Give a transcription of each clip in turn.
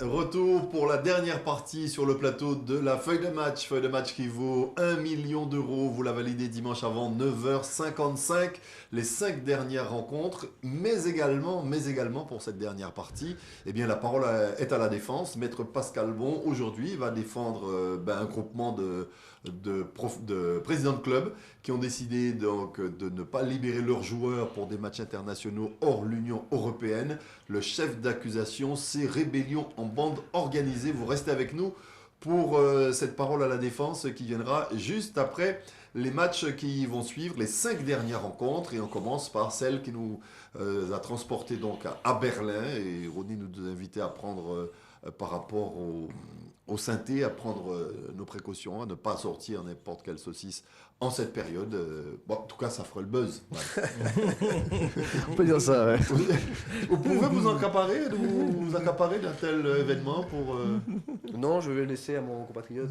Retour pour la dernière partie sur le plateau de la feuille de match qui vaut 1 million d'euros. Vous la validez dimanche avant 9h55, les 5 dernières rencontres, mais également pour cette dernière partie, eh bien la parole est à la défense. Maître Pascal Bon aujourd'hui va défendre un groupement de présidents de club qui ont décidé donc de ne pas libérer leurs joueurs pour des matchs internationaux hors l'Union européenne. Le chef d'accusation, c'est rébellion en bande organisée. Vous restez avec nous pour cette parole à la défense qui viendra juste après les matchs qui vont suivre, les 5 dernières rencontres. Et on commence par celle qui nous a transporté donc à Berlin. Et Ronnie nous a invités à prendre par rapport au synthé, à prendre nos précautions, à ne pas sortir n'importe quelle saucisse en cette période. En tout cas, ça fera le buzz. Ouais. On peut dire ça, ouais. Vous pouvez vous accaparer d'un tel événement pour... Non, je vais laisser à mon compatriote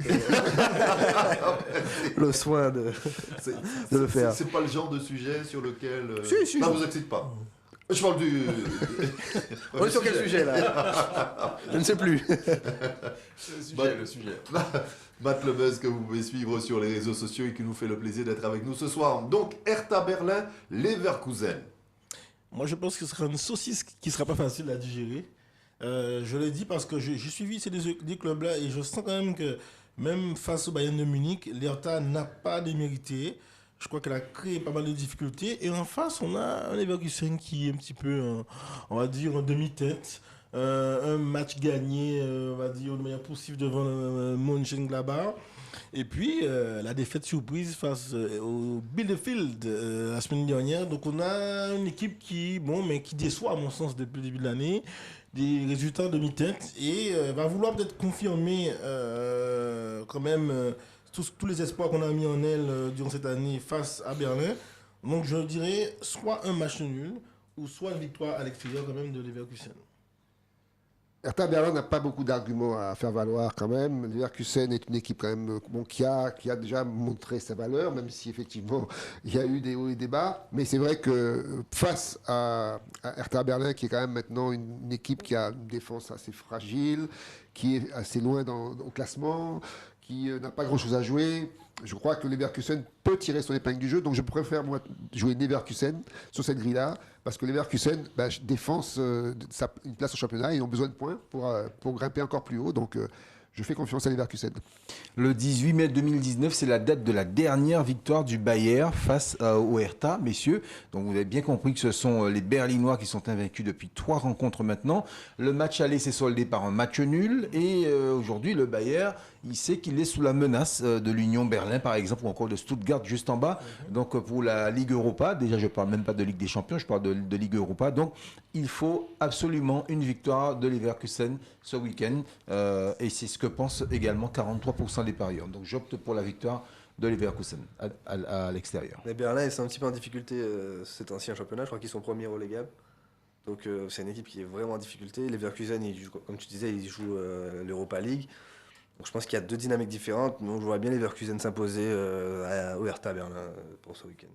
le soin de le faire. C'est pas le genre de sujet sur lequel... Si. Ça vous excite pas. Je parle du... On est sur quel sujet, là? Je ne sais plus. Le sujet. Matt Le Buzz que vous pouvez suivre sur les réseaux sociaux et qui nous fait le plaisir d'être avec nous ce soir. Donc, Hertha Berlin, Leverkusen. Moi, je pense que ce sera une saucisse qui ne sera pas facile à digérer. Je le dis parce que j'ai suivi ces deux clubs-là et je sens quand même que même face au Bayern de Munich, l'Hertha n'a pas démérité. Je crois qu'elle a créé pas mal de difficultés. Et en face, on a un Leverkusen qui est un petit peu, on va dire, en demi-tête. Un match gagné, on va dire, de manière poussive devant Mönchengladbach. Et puis, la défaite surprise face au Bielefeld la semaine dernière. Donc, on a une équipe qui déçoit, à mon sens, depuis le début de l'année. Des résultats demi-tête. Et va vouloir peut-être confirmer quand même tous les espoirs qu'on a mis en elle durant cette année face à Berlin. Donc, je dirais soit un match nul ou soit une victoire à l'extérieur quand même de Leverkusen. Hertha Berlin n'a pas beaucoup d'arguments à faire valoir quand même. Leverkusen est une équipe quand même qui a déjà montré sa valeur, même si effectivement il y a eu des hauts et des bas. Mais c'est vrai que face à Hertha Berlin, qui est quand même maintenant une équipe qui a une défense assez fragile, qui est assez loin au classement, qui n'a pas grand-chose à jouer. Je crois que Leverkusen peut tirer son épingle du jeu, donc je préfère moi jouer Leverkusen sur cette grille-là, parce que Leverkusen défense une place au championnat, ils ont besoin de points pour grimper encore plus haut, donc je fais confiance à Leverkusen. Le 18 mai 2019, c'est la date de la dernière victoire du Bayern face au Hertha, messieurs. Donc vous avez bien compris que ce sont les Berlinois qui sont invaincus depuis 3 rencontres maintenant. Le match aller s'est soldé par un match nul et aujourd'hui le Bayern, il sait qu'il est sous la menace de l'Union Berlin par exemple ou encore de Stuttgart juste en bas. Donc pour la Ligue Europa, déjà je ne parle même pas de Ligue des Champions, je parle de Ligue Europa. Donc il faut absolument une victoire de Leverkusen ce week-end et c'est ce que pensent également 43% des parieurs. Donc j'opte pour la victoire de Leverkusen à l'extérieur. Les Berlin, ils sont un petit peu en difficulté cet ancien championnat. Je crois qu'ils sont premiers relégables. Donc c'est une équipe qui est vraiment en difficulté. Leverkusen, comme tu disais, ils jouent l'Europa League. Donc je pense qu'il y a 2 dynamiques différentes. Donc je vois bien Leverkusen s'imposer au Hertha Berlin pour ce week-end.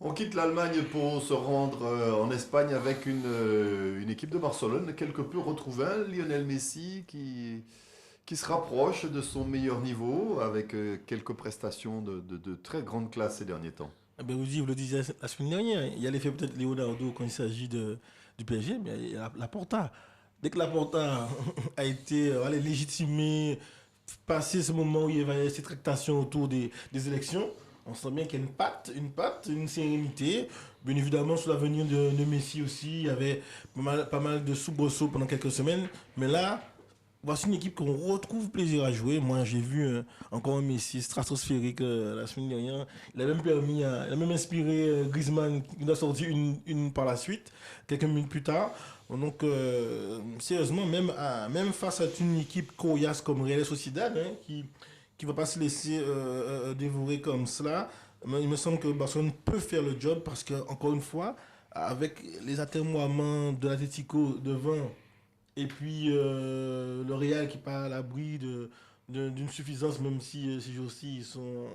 On quitte l'Allemagne pour se rendre en Espagne avec une équipe de Barcelone quelque peu retrouvée. Lionel Messi qui se rapproche de son meilleur niveau avec quelques prestations de très grande classe ces derniers temps. Vous le disiez la semaine dernière, il y a l'effet peut-être Leonardo quand il s'agit du PSG, mais il y a la Porta. Dès que la Porta a été légitimée, passé ce moment où il y avait cette tractation autour des élections, on sent bien qu'il y a une sérénité. Bien évidemment, sous l'avenir de Messi aussi, il y avait pas mal de soubresauts pendant quelques semaines. Mais là, voici une équipe qu'on retrouve plaisir à jouer. Moi, j'ai vu encore un Messi stratosphérique la semaine dernière. Il a même inspiré Griezmann qui nous a sorti une par la suite, quelques minutes plus tard. Donc, sérieusement, même face à une équipe coriace comme Real Sociedad, qui ne va pas se laisser dévorer comme cela, il me semble que Barcelone peut faire le job parce que, encore une fois, avec les atermoiements de l'Atlético devant, et puis le Real qui n'est pas à l'abri d'une suffisance, même si ces jours-ci ils sont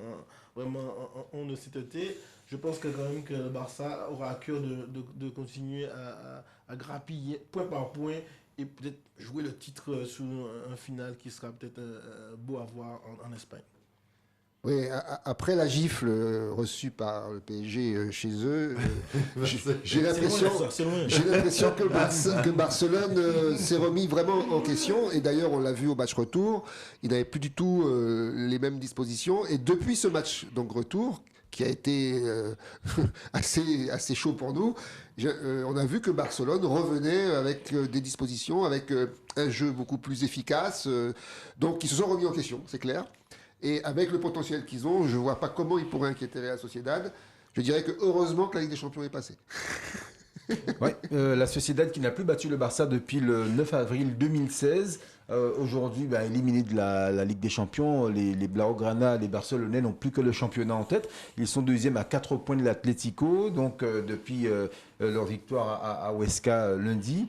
vraiment en de sainteté. Je pense que quand même que le Barça aura à cœur de continuer à grappiller point par point et peut-être jouer le titre sur un final qui sera peut-être beau à voir en Espagne. Oui, après la gifle reçue par le PSG chez eux, j'ai l'impression que Barcelone s'est remis vraiment en question. Et d'ailleurs, on l'a vu au match retour, il n'avait plus du tout les mêmes dispositions. Et depuis ce match donc retour, qui a été assez chaud pour nous, on a vu que Barcelone revenait avec des dispositions, avec un jeu beaucoup plus efficace. Donc, ils se sont remis en question, c'est clair. Et avec le potentiel qu'ils ont, je ne vois pas comment ils pourraient inquiéter Real Sociedad. Je dirais que heureusement que la Ligue des Champions est passée. Ouais, la Sociedad qui n'a plus battu le Barça depuis le 9 avril 2016. Aujourd'hui, éliminés de la Ligue des Champions, les Blaugrana, les Barcelonais n'ont plus que le championnat en tête. Ils sont deuxièmes à 4 points de l'Atlético, donc depuis leur victoire à Huesca lundi.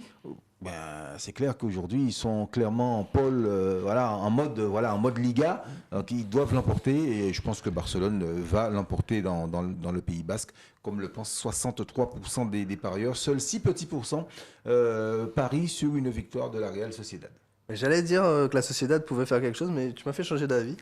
C'est clair qu'aujourd'hui, ils sont clairement en pôle, en mode Liga, donc ils doivent l'emporter et je pense que Barcelone va l'emporter dans le Pays Basque, comme le pensent 63% des parieurs. Seuls 6 petits pourcents parient sur une victoire de la Real Sociedad. J'allais dire que la Sociedad pouvait faire quelque chose, mais tu m'as fait changer d'avis.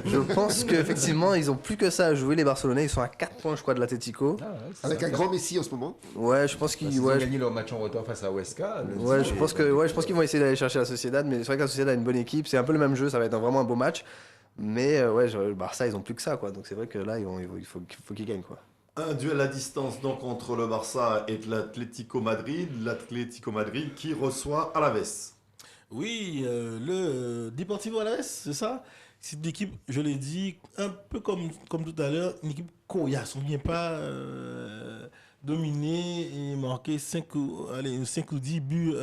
Je pense qu'effectivement, ils n'ont plus que ça à jouer, les Barcelonais. Ils sont à 4 points, je crois, de l'Atlético. Avec un grand Messi en ce moment. Ouais, je pense qu'ils ont gagné leur match en retour face à Huesca. Je pense qu'ils vont essayer d'aller chercher la Sociedad, mais c'est vrai que la Sociedad a une bonne équipe. C'est un peu le même jeu, ça va être vraiment un beau match. Mais le Barça, ils n'ont plus que ça, quoi. Donc c'est vrai que là, il faut qu'ils gagnent, quoi. Un duel à distance donc entre le Barça et l'Atlético Madrid. L'Atlético Madrid qui reçoit Alaves. Oui, le Deportivo Alaves, c'est ça. C'est une équipe, je l'ai dit, un peu comme tout à l'heure, une équipe coriace. On ne vient pas dominer et marquer 5 ou 10 buts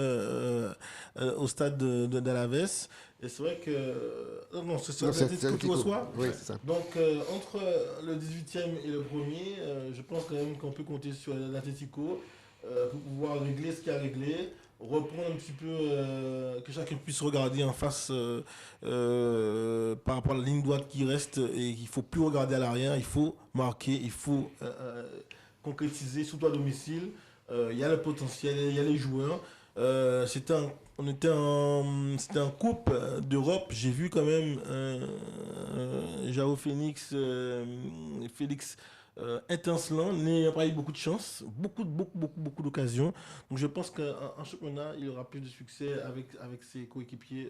au stade d'Alaves. Et c'est vrai que... Non, c'est l'Atlético qui reçoit. Oui, c'est ça. Donc, entre le 18e et le 1er, je pense quand même qu'on peut compter sur l'Atlético pour pouvoir régler ce qu'il y a réglé. Reprendre un petit peu, que chacun puisse regarder en face par rapport à la ligne droite qui reste et qu'il ne faut plus regarder à l'arrière, il faut marquer, il faut concrétiser, surtout à domicile. Il y a le potentiel, il y a les joueurs. C'était en Coupe d'Europe, j'ai vu quand même João Félix étincelant, n'ayant pas eu beaucoup de chance, beaucoup d'occasions. Donc je pense qu'en championnat, il aura plus de succès avec ses coéquipiers.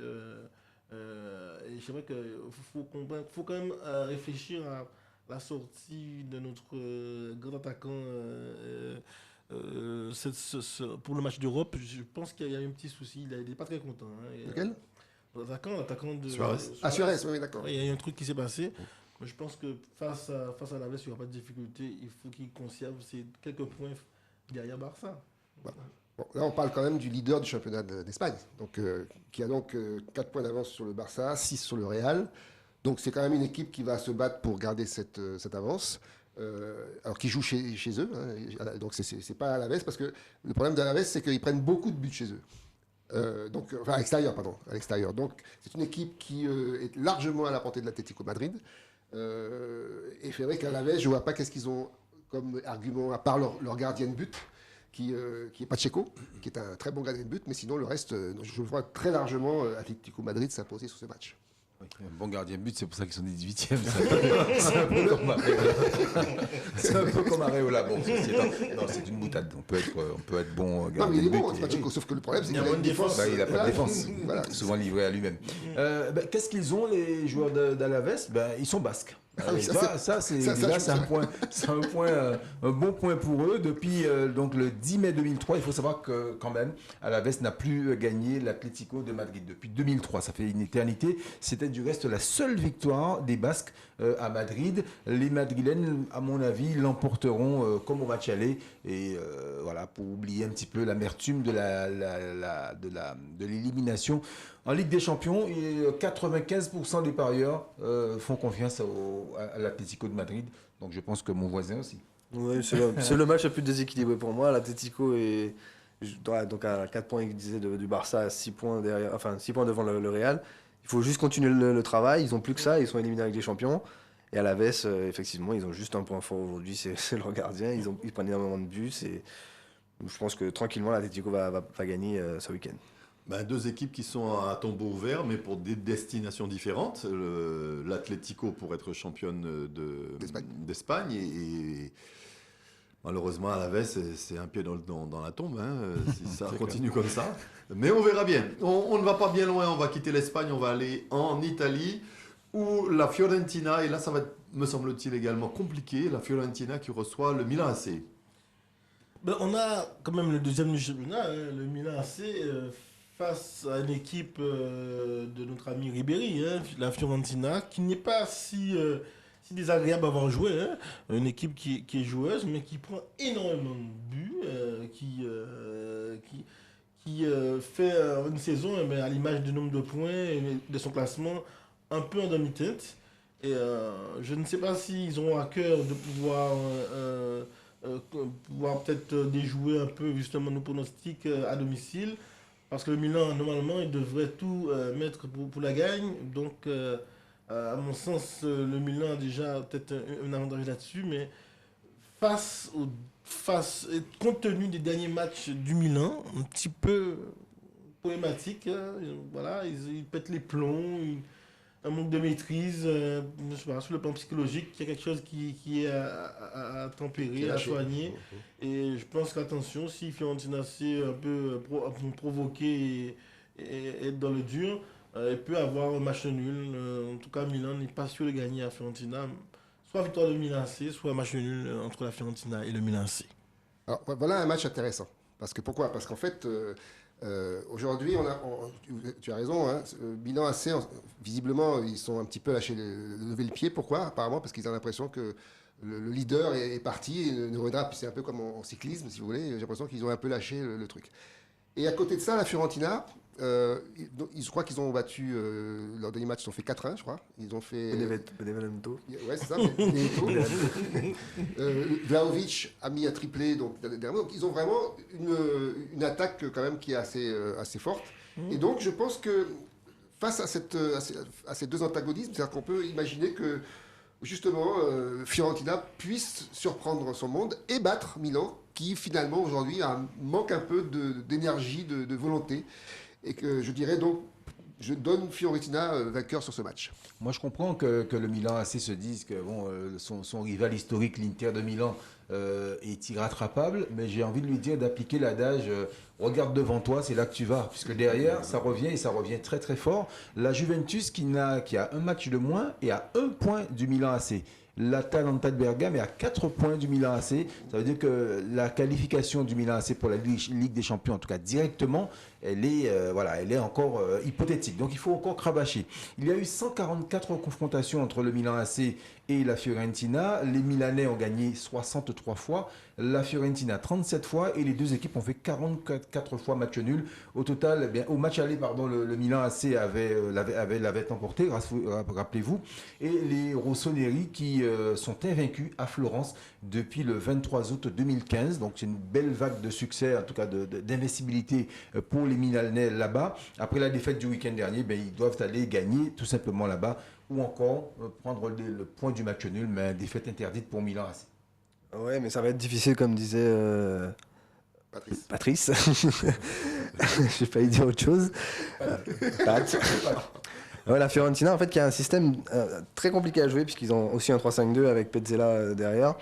Et c'est vrai qu'il faut quand même réfléchir à la sortie de notre grand attaquant pour le match d'Europe. Je pense qu'il y a eu un petit souci, il n'est pas très content. Lequel ? L'attaquant de Suarez. Suarez, oui, d'accord. Il y a eu un truc qui s'est passé. Je pense que face à l'Aves, il n'y aura pas de difficulté. Il faut qu'il conserve ces quelques points derrière Barça. Voilà. Bon, là, on parle quand même du leader du championnat d'Espagne, donc, qui a donc 4 points d'avance sur le Barça, 6 sur le Real. Donc c'est quand même une équipe qui va se battre pour garder cette avance. Alors qu'ils jouent chez eux. Hein, donc c'est pas à l'Aves, parce que le problème de l'Aves, c'est qu'ils prennent beaucoup de buts chez eux. À l'extérieur. Donc c'est une équipe qui est largement à la portée de l'Atlético Madrid. Et c'est vrai qu'à l'Aves, je ne vois pas qu'est-ce qu'ils ont comme argument, à part leur gardien de but, qui est Pacheco, qui est un très bon gardien de but, mais sinon le reste, je vois très largement Atlético Madrid s'imposer sur ce match. Oui, un bon gardien de but, c'est pour ça qu'ils sont des 18e. C'est un peu comme Areola. Bon, c'est une boutade. On peut être bon gardien de but. Non, mais il est bon, Pacheco, sauf que le problème, c'est qu'il a une défense. Il n'a pas de défense. Voilà. Souvent livré à lui-même. Qu'est-ce qu'ils ont, les joueurs d'Alaves ? Ils sont basques. C'est un bon point pour eux. Depuis donc le 10 mai 2003, il faut savoir que quand même, Alaves n'a plus gagné l'Atlético de Madrid depuis 2003. Ça fait une éternité. C'était du reste la seule victoire des Basques à Madrid. Les Madrilènes, à mon avis, l'emporteront comme au match aller. Et voilà, pour oublier un petit peu l'amertume de l'élimination. En Ligue des Champions, 95% des parieurs font confiance à l'Atlético de Madrid. Donc je pense que mon voisin aussi. Oui, c'est le match le plus déséquilibré pour moi. L'Atlético est donc à 4 points, il disait, du Barça, à 6 points derrière, enfin 6 points devant le Real. Il faut juste continuer le travail. Ils n'ont plus que ça. Ils sont éliminés avec les champions. Et à l'Aves, effectivement, ils ont juste un point fort aujourd'hui. C'est leur gardien. Ils prennent énormément de buts. Je pense que tranquillement, l'Atlético va gagner ce week-end. Ben, deux équipes qui sont à tombeau ouvert, mais pour des destinations différentes. L'Atlético pour être championne d'Espagne et malheureusement, Alaves, c'est un pied dans la tombe, hein, si ça continue comme ça. Mais on verra bien. On ne va pas bien loin, on va quitter l'Espagne, on va aller en Italie, où la Fiorentina, et là ça va être, me semble-t-il, également compliqué, la Fiorentina qui reçoit le Milan AC. Ben, on a quand même le deuxième du championnat, hein, le Milan AC, face à une équipe de notre ami Ribéry, hein, la Fiorentina, qui n'est pas si désagréable à avoir joué. Hein. Une équipe qui est joueuse, mais qui prend énormément de buts, qui fait une saison à l'image du nombre de points et de son classement un peu en demi-teinte. Et je ne sais pas s'ils ont à cœur de pouvoir peut-être déjouer un peu justement nos pronostics à domicile. Parce que le Milan, normalement, il devrait tout mettre pour la gagne. Donc, à mon sens, le Milan a déjà peut-être un avantage là-dessus. Mais compte tenu des derniers matchs du Milan, un petit peu problématique. Hein, voilà, ils pètent les plombs. Un manque de maîtrise, je sais pas, sur le plan psychologique, il y a quelque chose qui est à tempérer, à soigner. Et je pense qu'attention, si Fiorentina sait un peu provoquer et être dans le dur, il peut avoir un match nul. En tout cas, Milan n'est pas sûr de gagner à Fiorentina. Soit victoire de Milan AC, soit match nul entre la Fiorentina et le Milan AC. Alors, voilà un match intéressant. Pourquoi ? Parce qu'en fait, aujourd'hui, tu as raison, hein, Milan AC, visiblement, ils sont un petit peu lâchés, lever le pied. Pourquoi ? Apparemment, parce qu'ils ont l'impression que le leader est parti et ne reviendra. C'est un peu comme en cyclisme, si vous voulez. J'ai l'impression qu'ils ont un peu lâché le truc. Et à côté de ça, la Fiorentina, je crois qu'ils ont battu, leur dernier match, ils ont fait 4-1, je crois. Ils ont fait... Benevento. Ouais, c'est ça, Benevento. Vlahovic a mis un triplé, donc ils ont vraiment une attaque quand même qui est assez forte. Et donc, je pense que face à ces deux antagonismes, c'est-à-dire qu'on peut imaginer que justement, Fiorentina puisse surprendre son monde et battre Milan, qui finalement aujourd'hui manque un peu d'énergie, de volonté. Et que je dirais donc, je donne Fiorentina vainqueur sur ce match. Moi, je comprends que le Milan AC se dise que son rival historique, l'Inter de Milan, est irrattrapable, mais j'ai envie de lui dire d'appliquer l'adage regarde devant toi, c'est là que tu vas, puisque derrière, ça revient et ça revient très très fort. La Juventus qui a un match de moins et à 1 point du Milan AC. L'Atalanta de Bergame est à 4 points du Milan AC. Ça veut dire que la qualification du Milan AC pour la Ligue des Champions, en tout cas directement, elle est encore hypothétique. Donc il faut encore cravacher. Il y a eu 144 confrontations entre le Milan AC et la Fiorentina. Les Milanais ont gagné 63 fois, la Fiorentina 37 fois et les deux équipes ont fait 44 fois match nul. Au total, au match aller, le Milan AC l'avait emporté, rappelez-vous. Et les Rossoneri qui sont invaincus à Florence depuis le 23 août 2015. Donc c'est une belle vague de succès, en tout cas d'invincibilité pour les Milanais là-bas. Après la défaite du week-end dernier, ils doivent aller gagner tout simplement là-bas ou encore prendre le point du match nul, mais défaite interdite pour Milan AC. Ouais, mais ça va être difficile, comme disait Patrice. Je vais pas y dire autre chose. Pat. Ouais, la Fiorentina, en fait, qui a un système très compliqué à jouer, puisqu'ils ont aussi un 3-5-2 avec Pezzella derrière.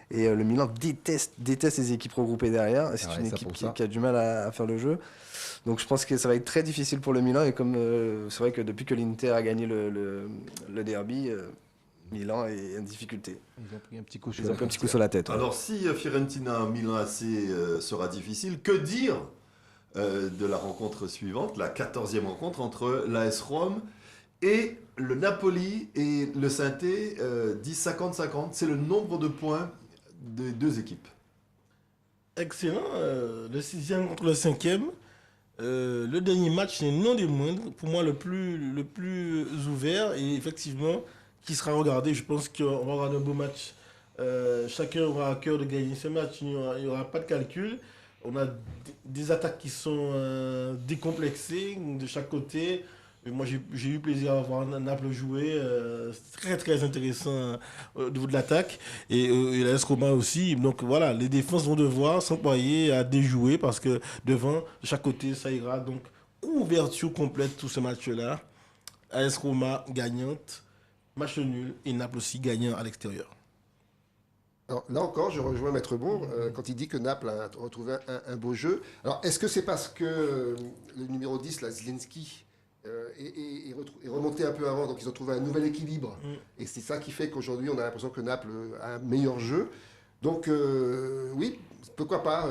Et le Milan déteste les équipes regroupées derrière. C'est une équipe qui a du mal à faire le jeu. Donc je pense que ça va être très difficile pour le Milan. Et comme c'est vrai que depuis que l'Inter a gagné le derby, Milan est en difficulté. Ils ont pris un petit coup sur la tête. Ouais. Alors si Fiorentina-Milan AC sera difficile, que dire de la rencontre suivante, la 14e rencontre entre l'AS Rome et le Napoli et le Saint-Étienne, 10-50-50. C'est le nombre de points des deux équipes. Excellent. Le 6e contre le 5e. Le dernier match, c'est non des moindres. Pour moi, le plus ouvert et effectivement qui sera regardé. Je pense qu'on va regarder un beau match. Chacun aura à cœur de gagner ce match. Il n'y aura pas de calcul. On a des attaques qui sont décomplexées de chaque côté. Et moi, j'ai eu plaisir à voir Naples jouer. C'est très, très intéressant au niveau de l'attaque. Et la AS Roma aussi. Donc voilà, les défenses vont devoir s'employer à déjouer parce que devant, de chaque côté, ça ira. Donc, couverture complète tout ce match-là. AS Roma gagnante, match nul et Naples aussi gagnant à l'extérieur. Alors, là encore, je rejoins Maître Bon quand il dit que Naples a retrouvé un beau jeu. Alors, est-ce que c'est parce que le numéro 10, là, Zielinski, est remonté un peu avant, donc ils ont trouvé un nouvel équilibre. Et c'est ça qui fait qu'aujourd'hui, on a l'impression que Naples a un meilleur jeu. Donc, oui, pourquoi pas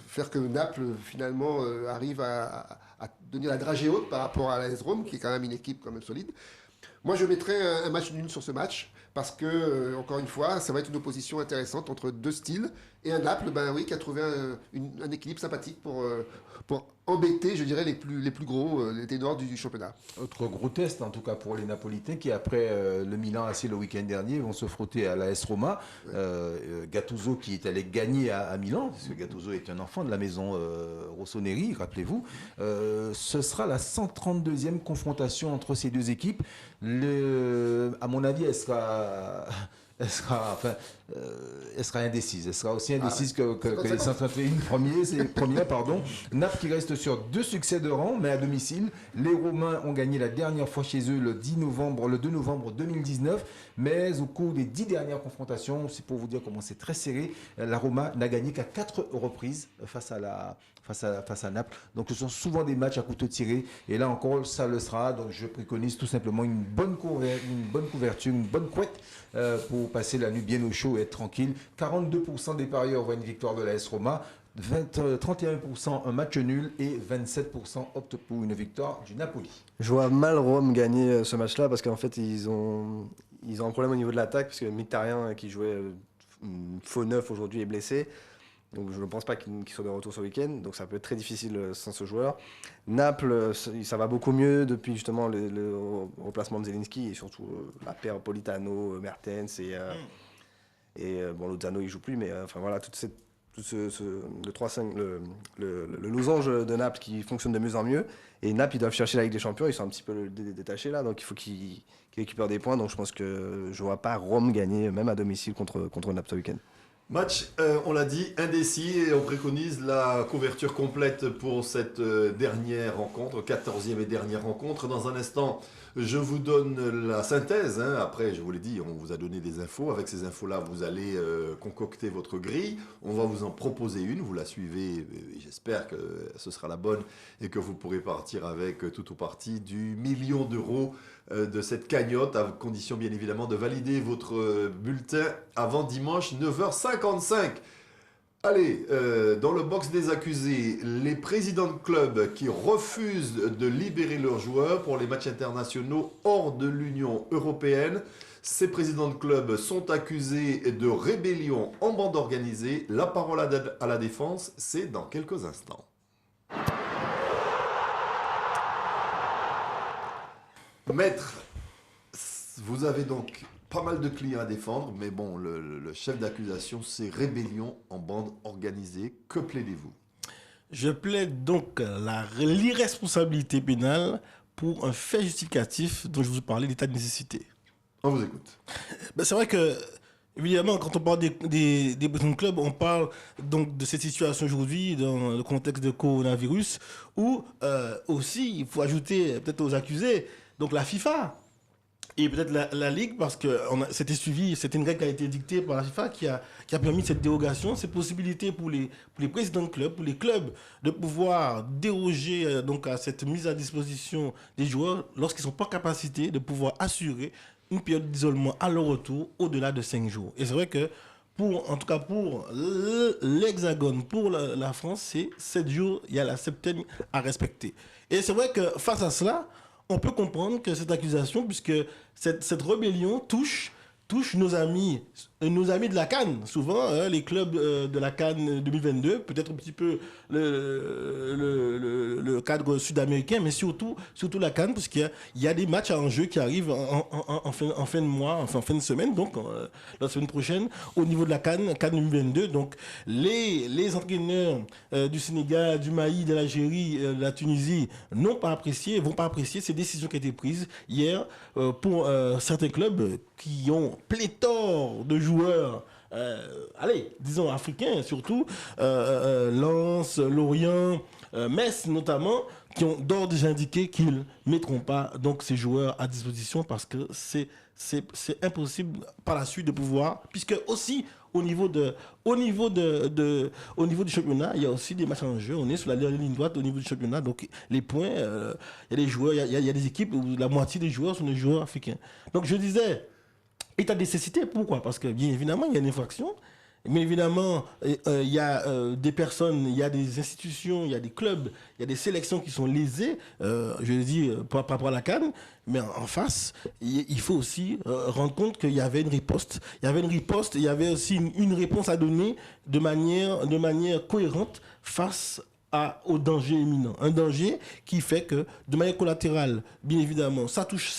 faire que Naples, finalement, arrive à donner la dragée haute par rapport à l'AS Rome, qui est quand même une équipe quand même solide. Moi, je mettrais un match nul sur ce match, parce que, encore une fois, ça va être une opposition intéressante entre deux styles, et un Naples, ben oui, qui a trouvé un équilibre sympathique pour embêter, je dirais, les plus gros, les ténors du championnat. Autre gros test, en tout cas pour les Napolitains, qui après le Milan AC le week-end dernier, vont se frotter à l'AS Roma. Gattuso qui est allé gagner à Milan, parce que Gattuso est un enfant de la maison Rossoneri, rappelez-vous. Ce sera la 132e confrontation entre ces deux équipes. À mon avis, elle sera indécise. Elle sera aussi indécise que les 131 premiers. Naples qui reste sur 2 succès de rang, mais à domicile. Les Romains ont gagné la dernière fois chez eux le 2 novembre 2019. Mais au cours des 10 dernières confrontations, c'est pour vous dire comment c'est très serré, la Roma n'a gagné qu'à 4 reprises face à Naples. Donc ce sont souvent des matchs à couteau tiré. Et là encore, ça le sera. Donc je préconise tout simplement une bonne couverture, une bonne couette pour passer la nuit bien au chaud et être tranquille. 42% des parieurs voient une victoire de l'AS Roma, 31% un match nul et 27% optent pour une victoire du Napoli. Je vois mal Rome gagner ce match-là parce qu'en fait, ils ont un problème au niveau de l'attaque parce que Mkhitaryan qui jouait faux neuf aujourd'hui est blessé. Donc je ne pense pas qu'il soit de retour ce week-end. Donc ça peut être très difficile sans ce joueur. Naples, ça va beaucoup mieux depuis justement le remplacement de Zielinski et surtout la paire Politano, Mertens et bon, Lozano il joue plus, mais enfin voilà, le 3-5, le losange de Naples qui fonctionne de mieux en mieux. Et Naples, ils doivent chercher la Ligue des Champions, ils sont un petit peu détachés là, donc il faut qu'ils récupèrent des points. Donc je pense que je ne vois pas Rome gagner, même à domicile, contre Naples ce week-end. Match, on l'a dit, indécis, et on préconise la couverture complète pour cette dernière rencontre, 14e et dernière rencontre. Dans un instant, je vous donne la synthèse. Après, je vous l'ai dit, on vous a donné des infos. Avec ces infos-là, vous allez concocter votre grille. On va vous en proposer une. Vous la suivez. Et j'espère que ce sera la bonne et que vous pourrez partir avec tout ou partie du million d'euros de cette cagnotte, à condition bien évidemment de valider votre bulletin avant dimanche 9h55. Allez, dans le box des accusés, les présidents de clubs qui refusent de libérer leurs joueurs pour les matchs internationaux hors de l'Union européenne. Ces présidents de clubs sont accusés de rébellion en bande organisée. La parole à la défense, c'est dans quelques instants. Maître, vous avez donc pas mal de clients à défendre, mais bon, le chef d'accusation, c'est rébellion en bande organisée. Que plaidez-vous? Je plaide donc l'irresponsabilité pénale pour un fait justificatif dont je vous parlais, l'état de nécessité. On vous écoute. C'est vrai que, évidemment, quand on parle des présidents de club, on parle donc de cette situation aujourd'hui dans le contexte de coronavirus, où aussi, il faut ajouter peut-être aux accusés, donc la FIFA et peut-être la Ligue, parce que c'était suivi, c'était une règle qui a été dictée par la FIFA qui a permis cette dérogation, cette possibilité pour les présidents de clubs, pour les clubs, de pouvoir déroger donc à cette mise à disposition des joueurs lorsqu'ils ne sont pas en capacité de pouvoir assurer une période d'isolement à leur retour au-delà de 5 jours. Et c'est vrai que en tout cas pour l'Hexagone, pour la France, c'est 7 jours, il y a la septaine à respecter. Et c'est vrai que face à cela, on peut comprendre que cette accusation, puisque cette rébellion touche nos amis nos amis de la CAN. Souvent, les clubs de la CAN 2022, peut-être un petit peu le cadre sud-américain, mais surtout la CAN, parce qu'il y a des matchs en jeu qui arrivent en fin de mois, enfin en fin de semaine, donc la semaine prochaine, au niveau de la CAN 2022. Donc, les entraîneurs du Sénégal, du Mali, de l'Algérie, de la Tunisie vont pas apprécier ces décisions qui ont été prises hier pour certains clubs qui ont pléthore de joueurs, disons africains surtout, Lens, Lorient, Metz notamment, qui ont d'ores déjà indiqué qu'ils ne mettront pas donc ces joueurs à disposition parce que c'est impossible par la suite de pouvoir, puisque aussi au niveau du championnat, il y a aussi des matchs en jeu. On est sur la ligne droite au niveau du championnat, donc les points, il y a des joueurs, il y a des équipes où la moitié des joueurs sont des joueurs africains. Donc je disais, état de nécessité, pourquoi? Parce que bien évidemment, il y a une infraction. Mais évidemment, il y a des personnes, il y a des institutions, il y a des clubs, il y a des sélections qui sont lésées, je le dis par rapport à la CAN, mais en face, il faut aussi rendre compte qu'il y avait une riposte. Il y avait aussi une réponse à donner de manière cohérente face au danger imminent. Un danger qui fait que, de manière collatérale, bien évidemment, ça touche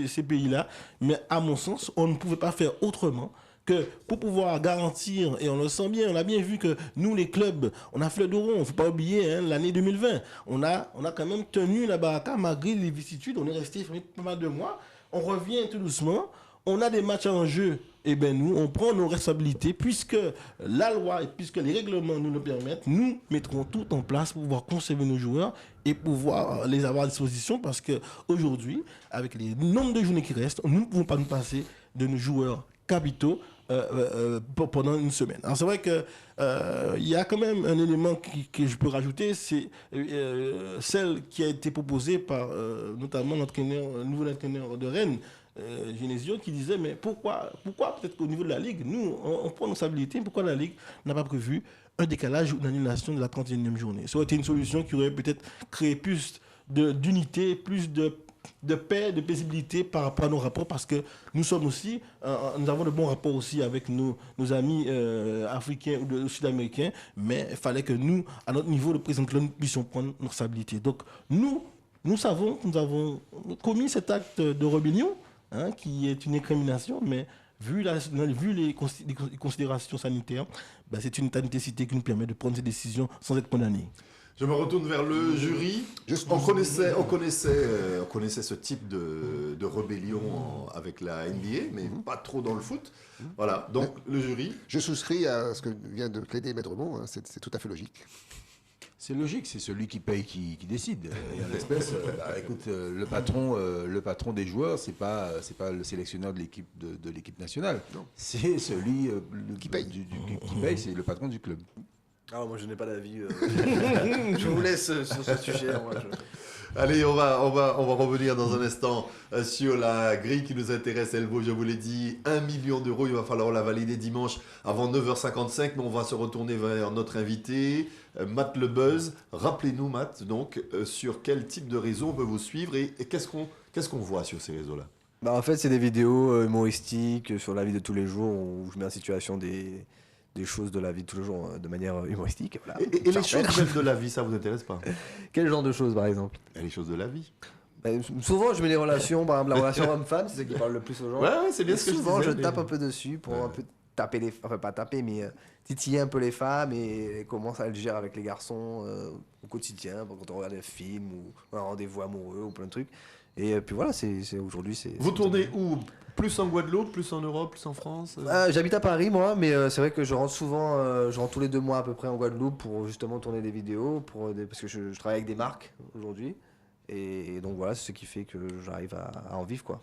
ces pays-là, mais à mon sens, on ne pouvait pas faire autrement que pour pouvoir garantir, et on le sent bien, on a bien vu que nous, les clubs, on a fleur de rond, il ne faut pas oublier l'année 2020. On a quand même tenu la baraka malgré les vicissitudes, on est resté pas mal de mois, on revient tout doucement, on a des matchs en jeu, et bien nous, on prend nos responsabilités, puisque la loi et puisque les règlements nous le permettent, nous mettrons tout en place pour pouvoir conserver nos joueurs et pouvoir les avoir à disposition, parce qu'aujourd'hui, avec les nombres de journées qui restent, nous ne pouvons pas nous passer de nos joueurs capitaux pendant une semaine. Alors c'est vrai que il y a quand même un élément que je peux rajouter, c'est celle qui a été proposée par notamment le nouveau entraîneur de Rennes, Genesio, qui disait mais pourquoi peut-être qu'au niveau de la Ligue, nous on prend nos stabilités, pourquoi la Ligue n'a pas prévu un décalage ou une annulation de la 31e journée? Ça aurait été une solution qui aurait peut-être créé plus d'unité, plus de paix, de paisibilité par rapport à nos rapports, parce que nous sommes aussi, nous avons de bons rapports aussi avec nos amis africains ou sud-américains, mais il fallait que nous, à notre niveau, le président de nous puissions prendre nos responsabilités. Donc nous savons que nous avons commis cet acte de rébellion, qui est une incrimination, mais vu les considérations sanitaires, c'est une nécessité qui nous permet de prendre ces décisions sans être condamnés. Je me retourne vers le jury. On connaissait ce type de rébellion avec la NBA, mais pas trop dans le foot. Voilà, donc le jury. Je souscris à ce que vient de plaider Maître Bon, c'est tout à fait logique. C'est logique, c'est celui qui paye qui décide. Et en l'espèce, écoute, le patron des joueurs, c'est pas le sélectionneur de l'équipe nationale. Non. C'est celui qui paye. Qui paye, c'est le patron du club. Ah, moi je n'ai pas d'avis. Je vous laisse sur ce sujet. Allez, on va revenir dans un instant sur la grille qui nous intéresse. Elle vaut, je vous l'ai dit, 1 million d'euros. Il va falloir la valider dimanche avant 9h55. Mais on va se retourner vers notre invité, Matt Le Buzz. Rappelez-nous, Matt, donc, sur quel type de réseau on peut vous suivre et qu'est-ce qu'on voit sur ces réseaux-là? En fait, c'est des vidéos humoristiques sur la vie de tous les jours où je mets en situation des choses de la vie de tous les jours de manière humoristique. Voilà. Et les choses même de la vie, ça vous intéresse pas? Quel genre de choses, par exemple? Les choses de la vie. Souvent, je mets les relations, par exemple, la relation homme-femme, c'est ce qui parle le plus aux gens. Ouais, c'est bien ce que souvent, je tape un peu dessus pour un peu taper enfin pas taper, mais titiller un peu les femmes et comment ça le gère avec les garçons au quotidien, quand on regarde un film ou un rendez-vous amoureux ou plein de trucs. Et puis voilà, aujourd'hui, c'est... Vous tournez où? Plus en Guadeloupe, plus en Europe, plus en France? J'habite à Paris, moi, mais c'est vrai que je rentre souvent, tous les 2 mois à peu près en Guadeloupe pour justement tourner des vidéos, parce que je travaille avec des marques aujourd'hui. Et donc voilà, c'est ce qui fait que j'arrive à en vivre, quoi.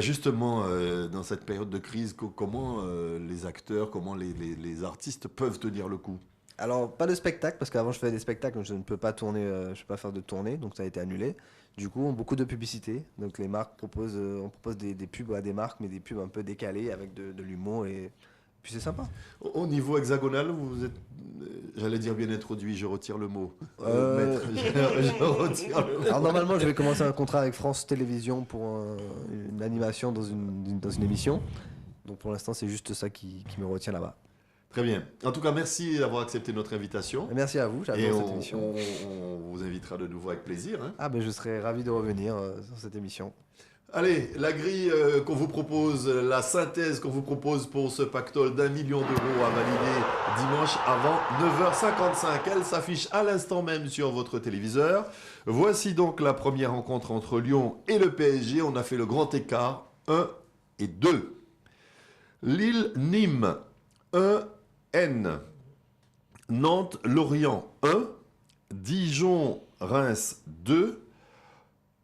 Justement, dans cette période de crise, comment les acteurs, comment les artistes peuvent tenir le coup? Alors, pas de spectacle, parce qu'avant je faisais des spectacles, donc je ne peux pas tourner, je peux pas faire de tournée, donc ça a été annulé. Du coup, beaucoup de publicité. Donc les marques on propose des pubs à des marques, mais des pubs un peu décalées avec de l'humour et puis c'est sympa. Au niveau hexagonal, vous êtes, j'allais dire bien introduit, je retire le mot. Maître, je retire le mot. Alors normalement, je vais commencer un contrat avec France Télévisions pour une animation dans une émission. Donc pour l'instant, c'est juste ça qui me retient là-bas. Très bien. En tout cas, merci d'avoir accepté notre invitation. Merci à vous, Et j'adore cette émission. on vous invitera de nouveau avec plaisir, hein. Ah ben je serais ravi de revenir sur cette émission. Allez, la grille qu'on vous propose, la synthèse qu'on vous propose pour ce pactole d'1 million d'euros à valider dimanche avant 9h55. Elle s'affiche à l'instant même sur votre téléviseur. Voici donc la première rencontre entre Lyon et le PSG. On a fait le grand écart, 1 et 2. Lille-Nîmes, 1-N. Nantes-Lorient, 1. Dijon-Reims, 2.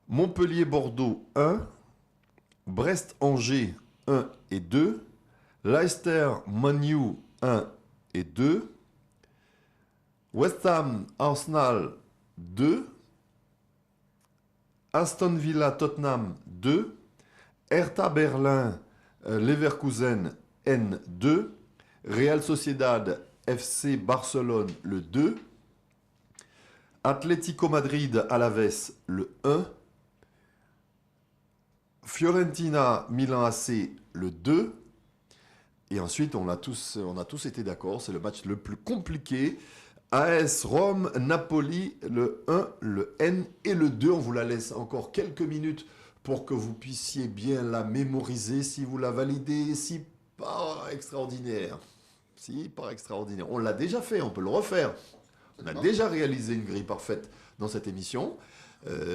Montpellier-Bordeaux, 1. Brest-Angers, 1 et 2. Leicester-Man U, 1 et 2. West Ham-Arsenal, 2. Aston Villa-Tottenham, 2. Hertha Berlin-Leverkusen, N2. Real Sociedad FC Barcelone, le 2. Atlético Madrid-Alaves, le 1. Fiorentina, Milan AC, le 2. Et ensuite, on a tous été d'accord, c'est le match le plus compliqué. AS Rome, Napoli, le 1, le N et le 2. On vous la laisse encore quelques minutes pour que vous puissiez bien la mémoriser. Si vous la validez, si pas extraordinaire. Si pas extraordinaire. On l'a déjà fait, on peut le refaire. On a déjà réalisé une grille parfaite dans cette émission.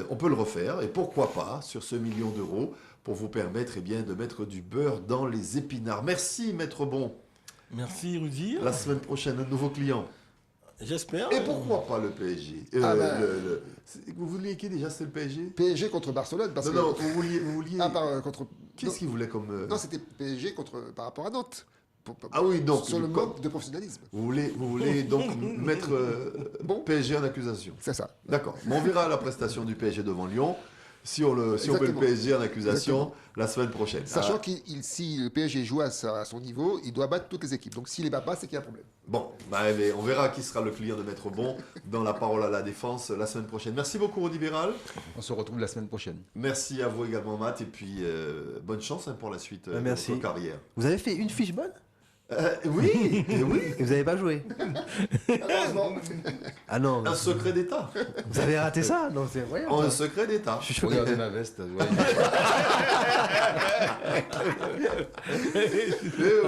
On peut le refaire, et pourquoi pas, sur ce million d'euros, pour vous permettre de mettre du beurre dans les épinards. Merci, Maître Bon. Merci, Rudy. La semaine prochaine, un nouveau client. J'espère. Et pourquoi pas le PSG? Vous vouliez qui déjà, c'est le PSG? PSG contre Barcelone, parce Non, que... vous vouliez... contre... Qu'est-ce qu'il voulait comme... Non, c'était PSG par rapport à Nantes. Ah oui, donc... Sur le mode de professionnalisme. Vous voulez donc mettre Bon. PSG en accusation? C'est ça. D'accord. Mais on verra la prestation du PSG devant Lyon. Si on met le Exactement. PSG en accusation Exactement. la semaine prochaine. Sachant que si le PSG joue à son niveau, il doit battre toutes les équipes. Donc s'il les bat pas, c'est qu'il y a un problème. Bon, mais on verra qui sera le client de Maître Bon dans la parole à la défense la semaine prochaine. Merci beaucoup, Rodi Béral. On se retrouve la semaine prochaine. Merci à vous également, Matt. Et puis, bonne chance pour la suite de Merci. votre carrière. Vous avez fait une fiche bonne Oui, oui. et vous n'avez pas joué? Heureusement. Ah non, Un secret d'État. vous avez raté ça? Non, c'est incroyable. Un secret d'État. Je suis choqué. Regardez ma veste. Ouais.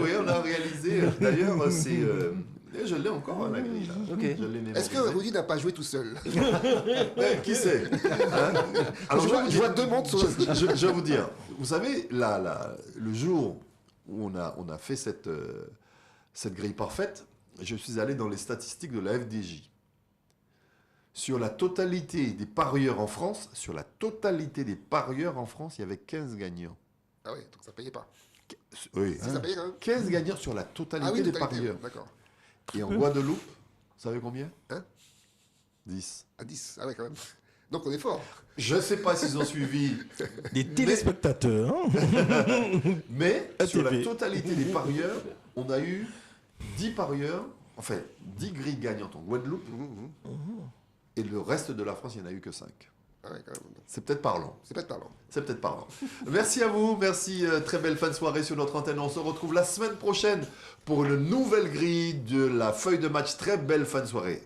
Oui, on a réalisé. D'ailleurs, c'est... je l'ai encore, la grille. Là. Ok. Je l'ai mémorisé. Est-ce que Rudy n'a pas joué tout seul? Qui sait, hein? Alors, Je vois deux montres sur le... je vais vous dire, vous savez, le jour où on a fait cette grille parfaite, je suis allé dans les statistiques de la FDJ. Sur la totalité des parieurs en France, il y avait 15 gagnants. Ah oui, donc ça payait pas. Oui, Ça payait quand même. 15 gagnants sur la totalité Ah oui, des totalité, parieurs. d'accord. Et en Guadeloupe, vous savez combien? Hein 10. À 10, ah ouais quand même. Donc on est fort. Je ne sais pas s'ils ont suivi, Des téléspectateurs. Hein. mais À sur la TV. totalité des parieurs, on a eu 10 parieurs, enfin 10 grilles gagnantes en Guadeloupe, et le reste de la France, il n'y en a eu que 5. Ah ouais quand même. C'est peut-être parlant. C'est pas de parlant. C'est peut-être parlant. Merci à vous, merci, très belle fin de soirée sur notre antenne. On se retrouve la semaine prochaine pour une nouvelle grille de la feuille de match. Très belle fin de soirée.